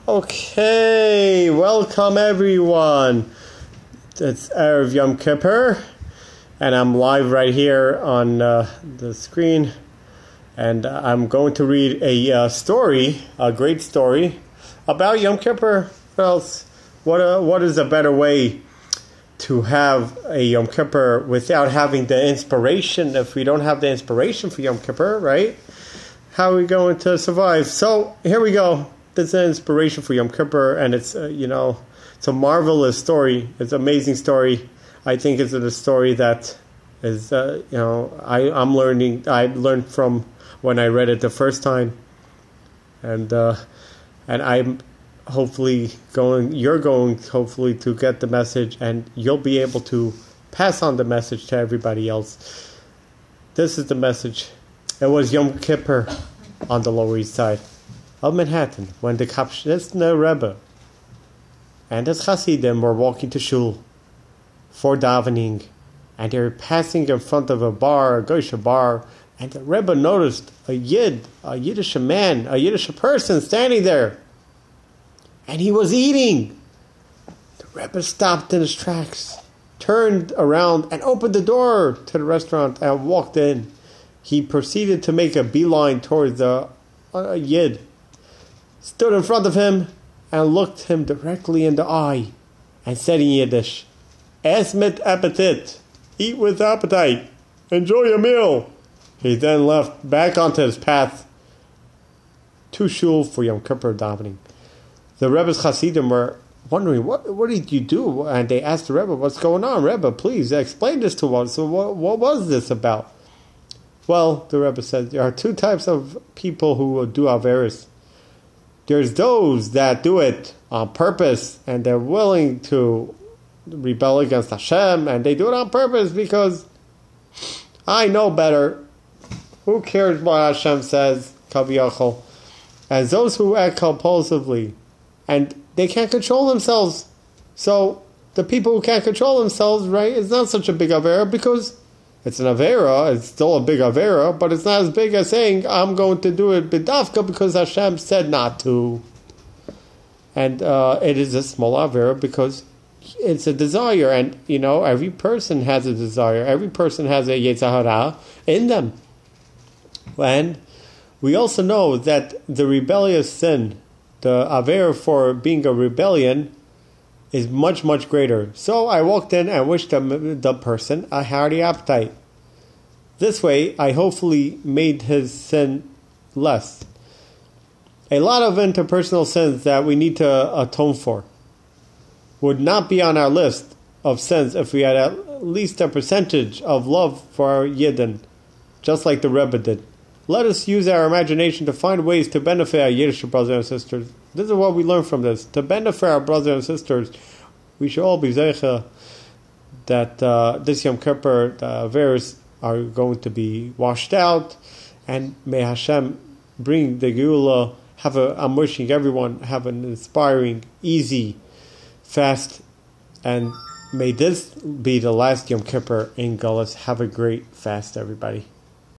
Okay, welcome everyone. It's Erev Yom Kippur, and I'm live right here on the screen, and I'm going to read a story, a great story, about Yom Kippur. What else? What is a better way to have a Yom Kippur without having the inspiration? If we don't have the inspiration for Yom Kippur, right? How are we going to survive? So, here we go. This is an inspiration for Yom Kippur, and it's, it's a marvelous story. It's an amazing story. I think it's a story that is, I learned from when I read it the first time. And I'm you're going hopefully to get the message, and you'll be able to pass on the message to everybody else. This is the message. It was Yom Kippur on the Lower East Side of Manhattan when the kapishnitzer rebbe and his Hasidim were walking to shul for davening, and they were passing in front of a Goyish bar, and the rebbe noticed a Yiddish man, a Yiddish person standing there, and he was eating. The rebbe stopped in his tracks, turned around, and opened the door to the restaurant and walked in. He proceeded to make a beeline towards the Yid, stood in front of him, and looked him directly in the eye, and said in Yiddish, "Es mit appetit," eat with appetite, enjoy your meal. He then left back onto his path to shul for Yom Kippur davening. The Rebbe's Hasidim were wondering, what did you do? And they asked the Rebbe, "What's going on, Rebbe? Please explain this to us. So what was this about?" Well, the Rebbe said, there are two types of people who will do averos. There's those that do it on purpose, and they're willing to rebel against Hashem, and they do it on purpose because I know better. Who cares what Hashem says? Kaviyachol. And those who act compulsively, and they can't control themselves. So the people who can't control themselves, right, it's not such a big avera because it's an avera. It's still a big avera, but it's not as big as saying, I'm going to do it b'davka because Hashem said not to. And it is a small avera because it's a desire. And, every person has a desire. Every person has a yetzer hara in them. And we also know that the rebellious sin, the avera for being a rebellion, is much, much greater. So I walked in and wished the person a hearty appetite. This way, I hopefully made his sin less. A lot of interpersonal sins that we need to atone for would not be on our list of sins if we had at least a percentage of love for our Yidden, just like the Rebbe did. Let us use our imagination to find ways to benefit our Yiddish brothers and sisters. This is what we learn from this. To benefit our brothers and sisters, we should all be zeicha that this Yom Kippur, the averos are going to be washed out, and may Hashem bring the Geula. I'm wishing everyone have an inspiring, easy fast, and may this be the last Yom Kippur in Gullus. Have a great fast, everybody.